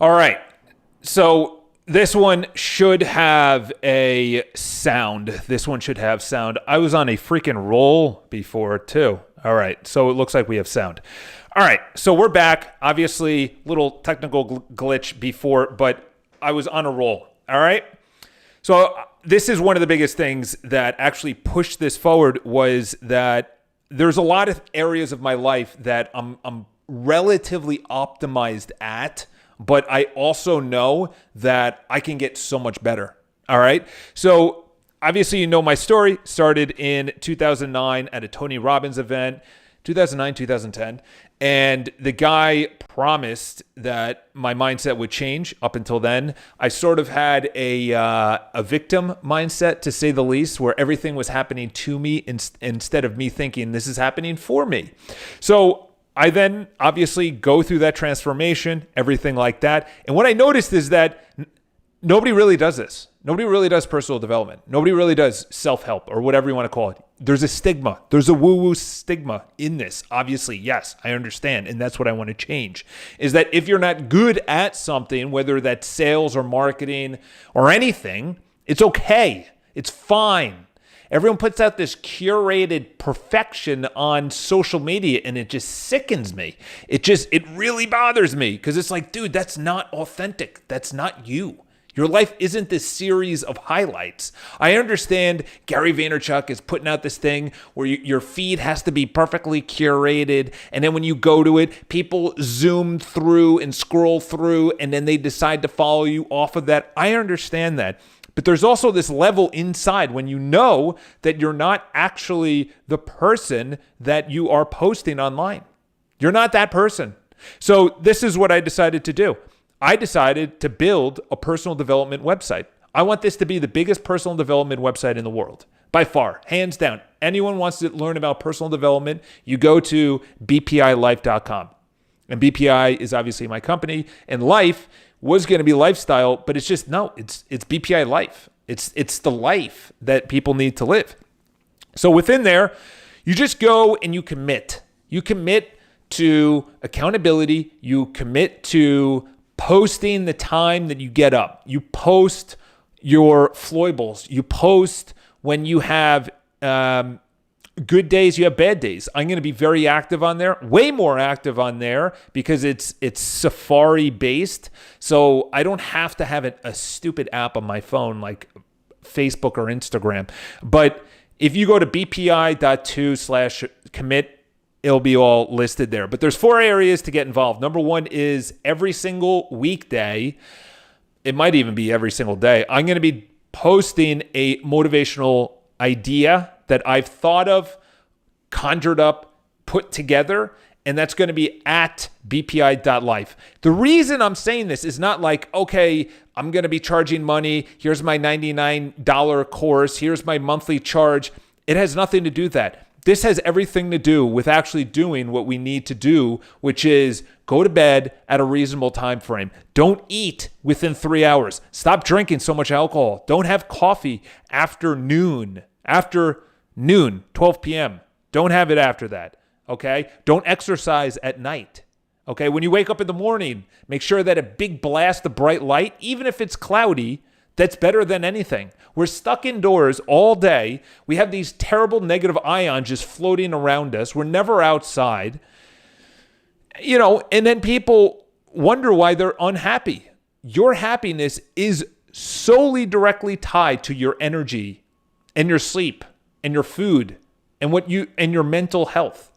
All right. So this one should have a sound. This one should have sound. I was on a freaking roll before too. All right. So it looks like we have sound. All right. So we're back. Obviously, little technical glitch before, but I was on a roll. All right. So this is one of the biggest things that actually pushed this forward was that there's a lot of areas of my life that I'm relatively optimized at, but I also know that I can get so much better. All right. So obviously, you know, my story started in 2009 at a Tony Robbins event, 2009, 2010. And the guy promised that my mindset would change. Up until then, I sort of had a victim mindset, to say the least, where everything was happening to me instead of me thinking this is happening for me. So I then obviously go through that transformation, everything like that. And what I noticed is that nobody really does this. Nobody really does personal development. Nobody really does self-help or whatever you want to call it. There's a stigma. There's a woo-woo stigma in this. Obviously, yes, I understand. And that's what I want to change, is that if you're not good at something, whether that's sales or marketing or anything, it's okay. It's fine. Everyone puts out this curated perfection on social media, and it just sickens me. It really bothers me, because it's like, dude, that's not authentic. That's not you. Your life isn't this series of highlights. I understand Gary Vaynerchuk is putting out this thing where your feed has to be perfectly curated. And then when you go to it, people zoom through and scroll through, and then they decide to follow you off of that. I understand that. But there's also this level inside when you know that you're not actually the person that you are posting online. You're not that person. So this is what I decided to do. I decided to build a personal development website. I want this to be the biggest personal development website in the world, by far, hands down. Anyone wants to learn about personal development, you go to bpilife.com. And BPI is obviously my company, and life was going to be lifestyle, but it's just, no, it's BPI life. It's the life that people need to live. So within there, you just go and you commit. You commit to accountability. You commit to posting the time that you get up. You post your foibles. You post when you have good days, you have bad days. I'm going to be very active on there, way more active on there, because it's Safari based. So I don't have to have a stupid app on my phone like Facebook or Instagram. But if you go to bpi.to/commit, it'll be all listed there. But there's 4 areas to get involved. Number 1 is every single weekday. It might even be every single day. I'm going to be posting a motivational idea that I've thought of, conjured up, put together, and that's going to be at bpi.life. The reason I'm saying this is not like, okay, I'm going to be charging money. Here's my $99 course. Here's my monthly charge. It has nothing to do with that. This has everything to do with actually doing what we need to do, which is go to bed at a reasonable time frame. Don't eat within 3 hours. Stop drinking so much alcohol. Don't have coffee after noon. After noon, 12 p.m. Don't have it after that, okay? Don't exercise at night, okay? When you wake up in the morning, make sure that a big blast of bright light, even if it's cloudy, that's better than anything. We're stuck indoors all day. We have these terrible negative ions just floating around us. We're never outside. You know, and then people wonder why they're unhappy. Your happiness is solely directly tied to your energy and your sleep and your food and and your mental health.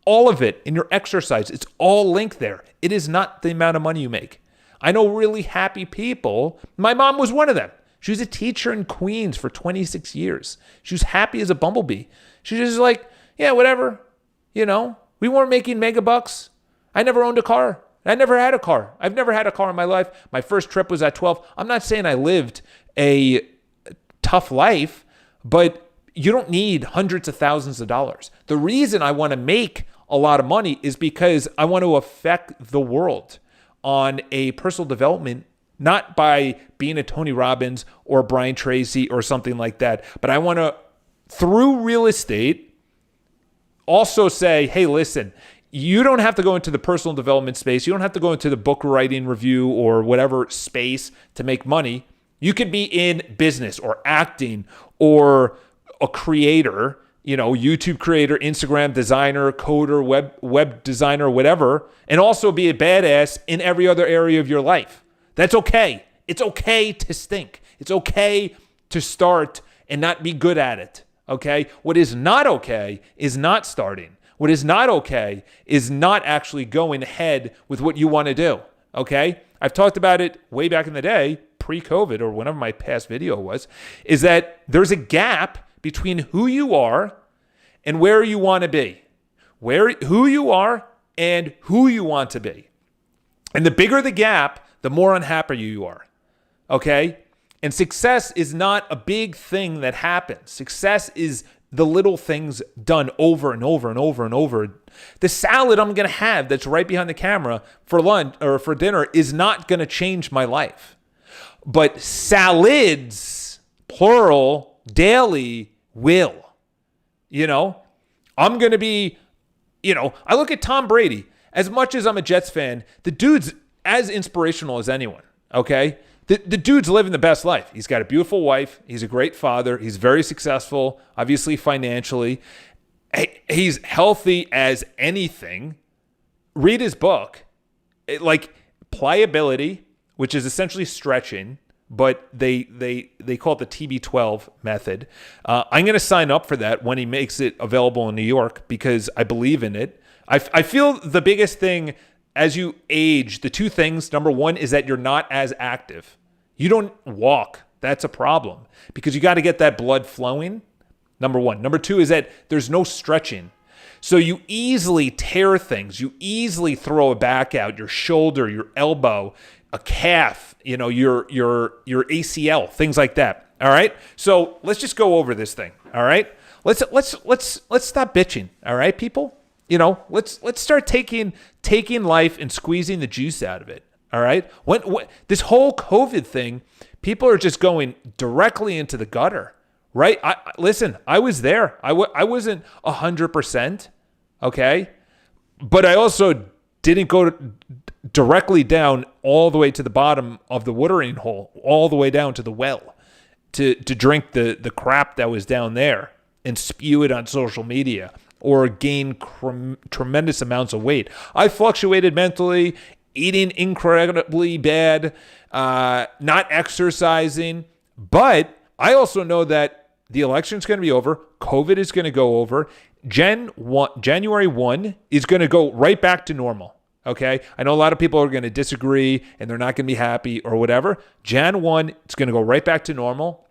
All of it, and your exercise, it's all linked there. It is not the amount of money you make. I know really happy people. My mom was one of them. She was a teacher in Queens for 26 years. She was happy as a bumblebee. She was just like, yeah, whatever. You know, we weren't making mega bucks. I never owned a car. I never had a car. I've never had a car in my life. My first trip was at 12. I'm not saying I lived a tough life, but you don't need hundreds of thousands of dollars. The reason I want to make a lot of money is because I want to affect the world on a personal development, not by being a Tony Robbins or Brian Tracy or something like that, but I want to, through real estate, also say, hey, listen, You don't have to go into the personal development space. You don't have to go into the book writing review or whatever space to make money. You could be in business or acting or a creator, YouTube creator, Instagram designer, coder, web designer, whatever, and also be a badass in every other area of your life. That's okay. It's okay to stink. It's okay to start and not be good at it, okay? What is not okay is not starting. What is not okay is not actually going ahead with what you want to do, okay? I've talked about it way back in the day, pre-COVID or whenever my past video was, is that there's a gap between who you are and where you want to be. Who you are and who you want to be. And the bigger the gap, the more unhappy you are, okay? And success is not a big thing that happens. Success is the little things done over and over and over and over. The salad I'm going to have that's right behind the camera for lunch or for dinner is not going to change my life. But salads, plural, daily, will. I'm going to be, I look at Tom Brady. As much as I'm a Jets fan, the dude's as inspirational as anyone, okay? The dude's living the best life. He's got a beautiful wife. He's a great father. He's very successful, obviously financially. He's healthy as anything. Read his book. Pliability, which is essentially stretching, but they call it the TB12 method. I'm going to sign up for that when he makes it available in New York because I believe in it. I feel the biggest thing as you age, the two things, number one is that you're not as active. You don't walk. That's a problem because you got to get that blood flowing, number one. Number two is that there's no stretching. So you easily tear things. You easily throw a back out, your shoulder, your elbow, a calf, your ACL, things like that. All right? So let's just go over this thing. All right? Let's stop bitching. All right, people? Let's start taking life and squeezing the juice out of it. All right. When this whole COVID thing, people are just going directly into the gutter, right? Listen, I was there. I wasn't 100%, okay, but I also didn't go directly down all the way to the bottom of the watering hole, all the way down to the well, to drink the crap that was down there and spew it on social media or gain tremendous amounts of weight. I fluctuated mentally, eating incredibly bad, not exercising. But I also know that the election's going to be over. COVID is going to go over. January 1 is going to go right back to normal. Okay? I know a lot of people are going to disagree and they're not going to be happy or whatever. Jan 1, it's going to go right back to normal.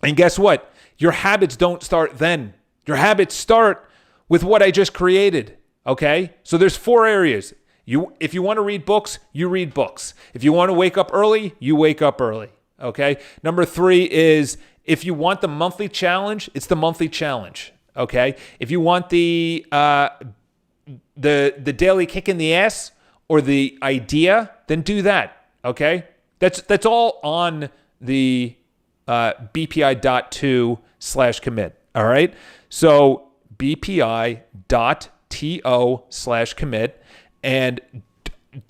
And guess what? Your habits don't start then. Your habits start with what I just created, okay? So there's 4 areas. If you want to read books, you read books. If you want to wake up early, you wake up early, okay? Number 3 is if you want the monthly challenge, it's the monthly challenge, okay? If you want the daily kick in the ass or the idea, then do that, okay? That's all on the bpi.to/commit, all right? So bpi.to/commit. And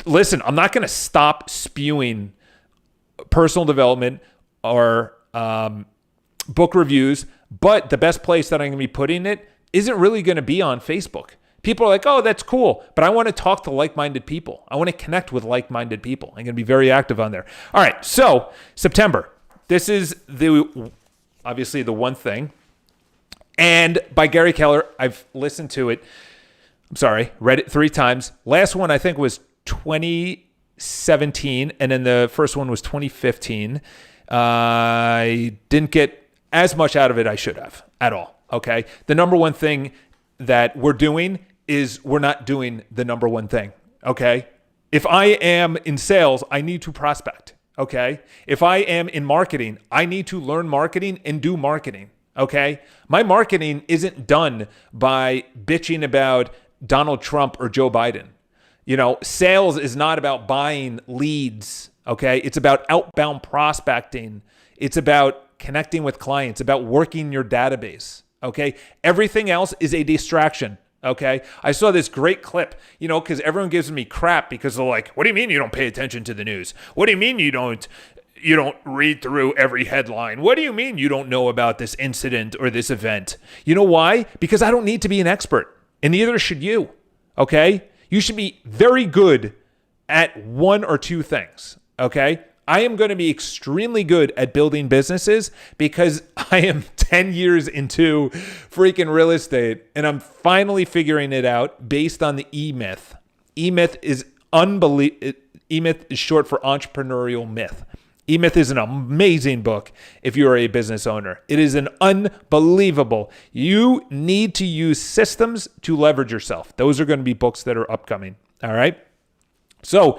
listen, I'm not going to stop spewing personal development or book reviews, but the best place that I'm going to be putting it isn't really going to be on Facebook. People are like, oh, that's cool, but I want to talk to like-minded people. I want to connect with like-minded people. I'm going to be very active on there. All right, so September. This is obviously the one thing. And by Gary Keller, I've listened to it. Read it 3 times. Last one I think was 2017, and then the first one was 2015. I didn't get as much out of it I should have at all, okay? The number one thing that we're doing is we're not doing the number one thing, okay? If I am in sales, I need to prospect, okay? If I am in marketing, I need to learn marketing and do marketing, okay? My marketing isn't done by bitching about Donald Trump or Joe Biden. Sales is not about buying leads, okay? It's about outbound prospecting. It's about connecting with clients, about working your database, okay? Everything else is a distraction, Okay. I saw this great clip, because everyone gives me crap because they're like, what do you mean you don't pay attention to the news? What do you mean you don't read through every headline? What do you mean you don't know about this incident or this event? You know why? Because I don't need to be an expert, and neither should you. Okay. You should be very good at one or two things. Okay. I am going to be extremely good at building businesses because I am 10 years into freaking real estate, and I'm finally figuring it out based on the E-Myth. E-Myth is E-Myth is short for entrepreneurial myth. E-Myth is an amazing book if you're a business owner. It is an unbelievable. You need to use systems to leverage yourself. Those are going to be books that are upcoming. All right. So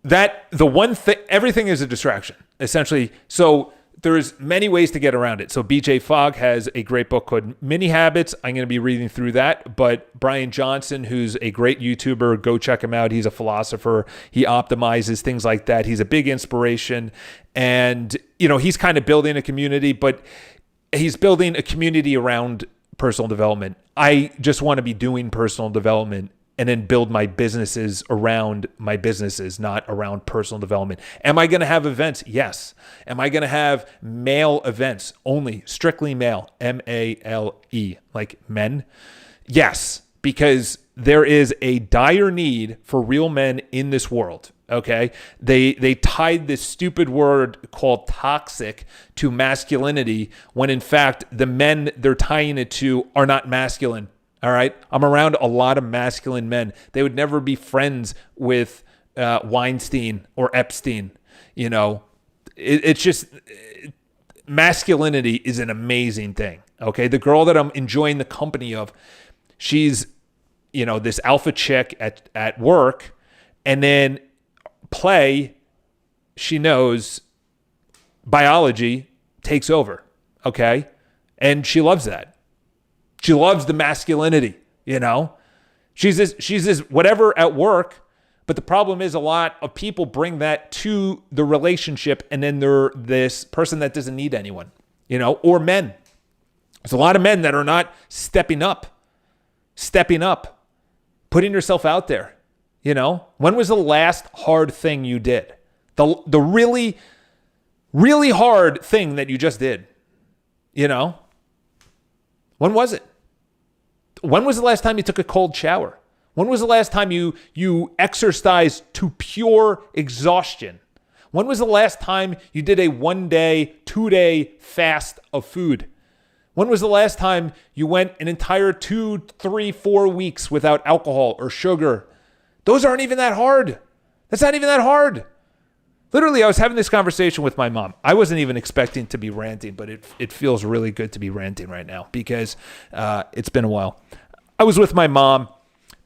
that the one thing, everything is a distraction, essentially. So there's many ways to get around it. So BJ Fogg has a great book called Mini Habits. I'm going to be reading through that. But Brian Johnson, who's a great YouTuber, go check him out. He's a philosopher. He optimizes things like that. He's a big inspiration. And, he's kind of building a community, but he's building a community around personal development. I just want to be doing personal development and then build my businesses around my businesses, not around personal development. Am I going to have events? Yes. Am I going to have male events only, strictly male, M-A-L-E, like men? Yes, because there is a dire need for real men in this world. Okay, they tied this stupid word called toxic to masculinity when in fact the men they're tying it to are not masculine. All right. I'm around a lot of masculine men. They would never be friends with Weinstein or Epstein. It's just masculinity is an amazing thing. Okay. The girl that I'm enjoying the company of, she's, this alpha chick at work, and then play, she knows biology takes over. Okay. And she loves that. She loves the masculinity, She's this whatever at work, but the problem is a lot of people bring that to the relationship, and then they're this person that doesn't need anyone, or men. There's a lot of men that are not stepping up, putting yourself out there, When was the last hard thing you did? The really, really hard thing that you just did, When was it? When was the last time you took a cold shower? When was the last time you exercised to pure exhaustion? When was the last time you did a 1-day, 2-day fast of food? When was the last time you went an entire 2, 3, 4 weeks without alcohol or sugar? Those aren't even that hard. That's not even that hard. Literally, I was having this conversation with my mom. I wasn't even expecting to be ranting, but it feels really good to be ranting right now because it's been a while. I was with my mom,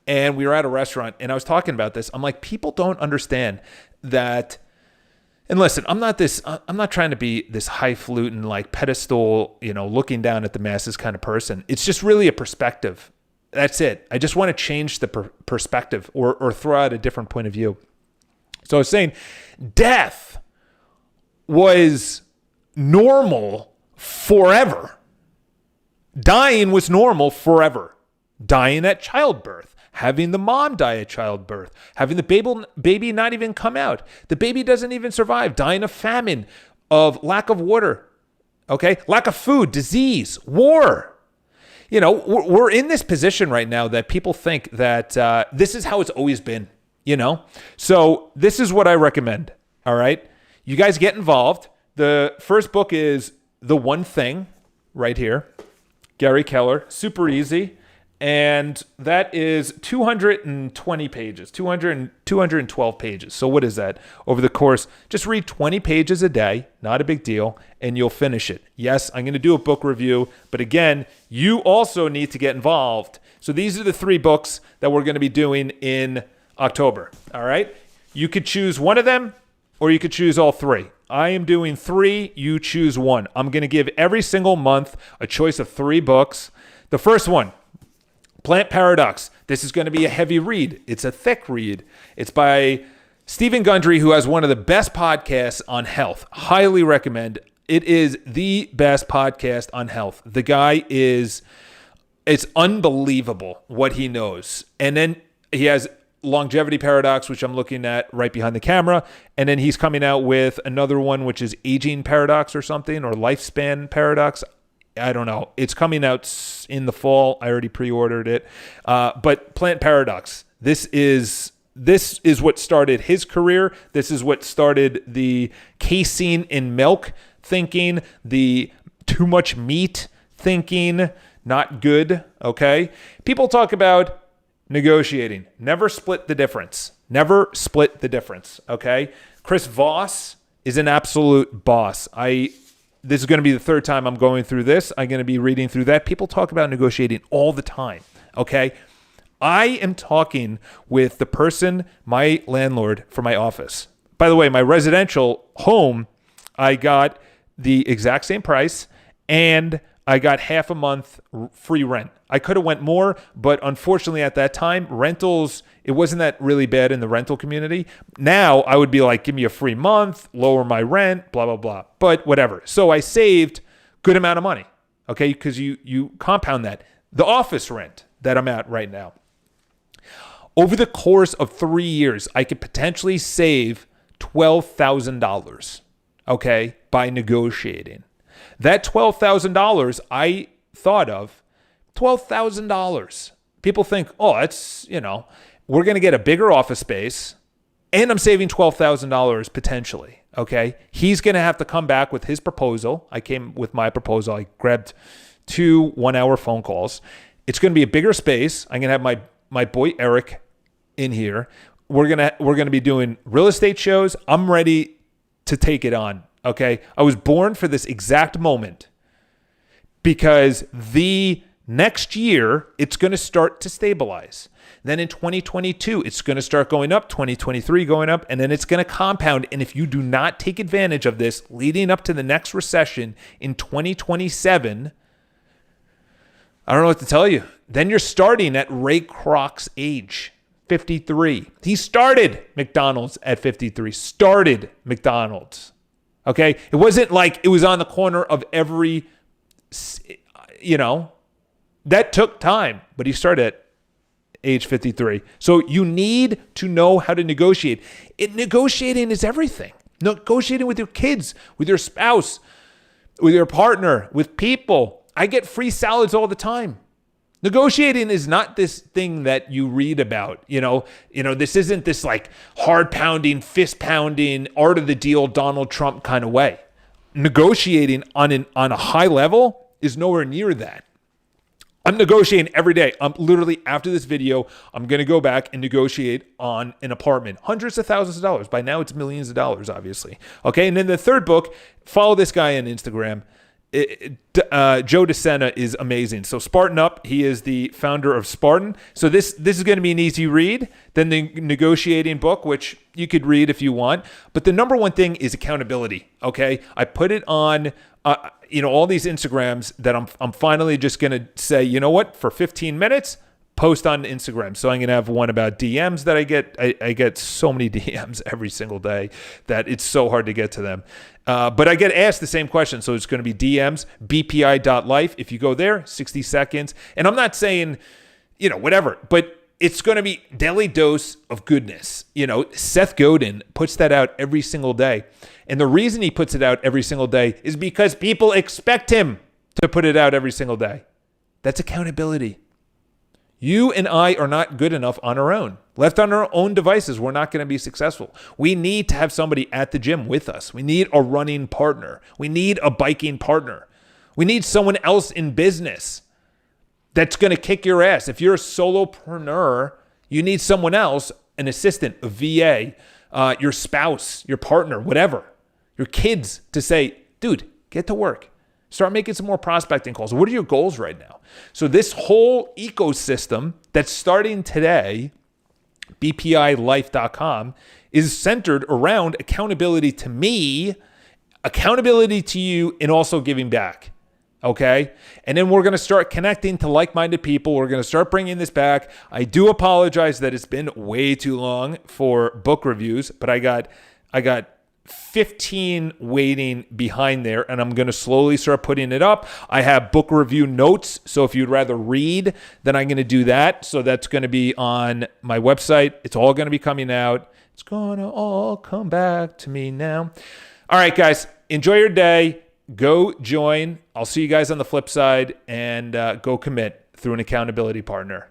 and we were at a restaurant, and I was talking about this. I'm like, people don't understand that. And listen, I'm not trying to be this highfalutin, like pedestal, looking down at the masses kind of person. It's just really a perspective. That's it. I just want to change the perspective or throw out a different point of view. So I was saying death was normal forever. Dying was normal forever. Dying at childbirth, having the mom die at childbirth, having the baby not even come out. The baby doesn't even survive. Dying of famine, of lack of water, okay? Lack of food, disease, war. We're in this position right now that people think that this is how it's always been. So this is what I recommend. All right. You guys get involved. The first book is The One Thing right here. Gary Keller, super easy. And that is 220 pages, 212 pages. So what is that? Over the course, just read 20 pages a day, not a big deal, and you'll finish it. Yes, I'm going to do a book review, but again, you also need to get involved. So these are the 3 books that we're going to be doing in October. All right. You could choose one of them or you could choose all 3. I am doing 3. You choose one. I'm going to give every single month a choice of 3 books. The first one, Plant Paradox. This is going to be a heavy read. It's a thick read. It's by Stephen Gundry, who has one of the best podcasts on health. Highly recommend. It is the best podcast on health. The guy is It's unbelievable what he knows. And then he has Longevity Paradox, which I'm looking at right behind the camera. And then he's coming out with another one, which is Aging Paradox or something, or Lifespan Paradox. I don't know. It's coming out in the fall. I already pre-ordered it. But Plant Paradox, this is what started his career. This is what started the casein in milk thinking, the too much meat thinking, not good, okay? People talk about negotiating. Never split the difference. Never split the difference, okay? Chris Voss is an absolute boss. This is going to be the third time I'm going through this. I'm going to be reading through that. People talk about negotiating all the time, okay? I am talking with the person, my landlord for my office. By the way, my residential home, I got the exact same price, and I got half a month free rent. I could have went more, but unfortunately at that time, rentals, it wasn't that really bad in the rental community. Now I would be like, give me a free month, lower my rent, blah, blah, blah. But whatever. So I saved good amount of money, okay? Because you compound that. The office rent that I'm at right now. Over the course of 3 years, I could potentially save $12,000, okay, by negotiating. That $12,000 I thought of, $12,000. People think, oh, that's, we're going to get a bigger office space and I'm saving $12,000 potentially, okay? He's going to have to come back with his proposal. I came with my proposal. I grabbed 2 1-hour phone calls. It's going to be a bigger space. I'm going to have my boy Eric in here. We're going to be doing real estate shows. I'm ready to take it on. Okay, I was born for this exact moment because the next year it's going to start to stabilize. Then in 2022, it's going to start going up, 2023 going up, and then it's going to compound. And if you do not take advantage of this leading up to the next recession in 2027, I don't know what to tell you. Then you're starting at Ray Kroc's age, 53. He started McDonald's at 53, started McDonald's. Okay, it wasn't like it was on the corner of every, that took time, but he started at age 53. So you need to know how to negotiate. Negotiating is everything. Negotiating with your kids, with your spouse, with your partner, with people. I get free salads all the time. Negotiating is not this thing that you read about, this isn't this like hard pounding, fist pounding, art of the deal, Donald Trump kind of way. Negotiating on a high level is nowhere near that. I'm negotiating every day. I'm literally, after this video, I'm going to go back and negotiate on an apartment. Hundreds of thousands of dollars. By now it's millions of dollars, obviously. Okay. And then the third book, follow this guy on Instagram. Joe DeSena is amazing. So Spartan Up, he is the founder of Spartan. So this is going to be an easy read. Then the negotiating book, which you could read if you want. But the number one thing is accountability. Okay, I put it on, all these Instagrams that I'm finally just going to say, you know what, for 15 minutes, post on Instagram. So I'm going to have one about DMs that I get. I get so many DMs every single day that it's so hard to get to them. But I get asked the same question. So it's going to be DMs, bpi.life. If you go there, 60 seconds. And I'm not saying, whatever, but it's going to be daily dose of goodness. Seth Godin puts that out every single day. And the reason he puts it out every single day is because people expect him to put it out every single day. That's accountability. You and I are not good enough on our own. Left on our own devices, we're not going to be successful. We need to have somebody at the gym with us. We need a running partner. We need a biking partner. We need someone else in business that's going to kick your ass. If you're a solopreneur, you need someone else, an assistant, a VA, your spouse, your partner, whatever, your kids, to say, dude, get to work. Start making some more prospecting calls. What are your goals right now? So this whole ecosystem that's starting today, bpilife.com, is centered around accountability to me, accountability to you, and also giving back. Okay? And then we're going to start connecting to like-minded people. We're going to start bringing this back. I do apologize that it's been way too long for book reviews, but I got 15 waiting behind there, and I'm going to slowly start putting it up. I have book review notes, so if you'd rather read, then I'm going to do that. So that's going to be on my website. It's all going to be coming out. It's going to all come back to me now. All right, guys, enjoy your day. Go join. I'll see you guys on the flip side, and go commit through an accountability partner.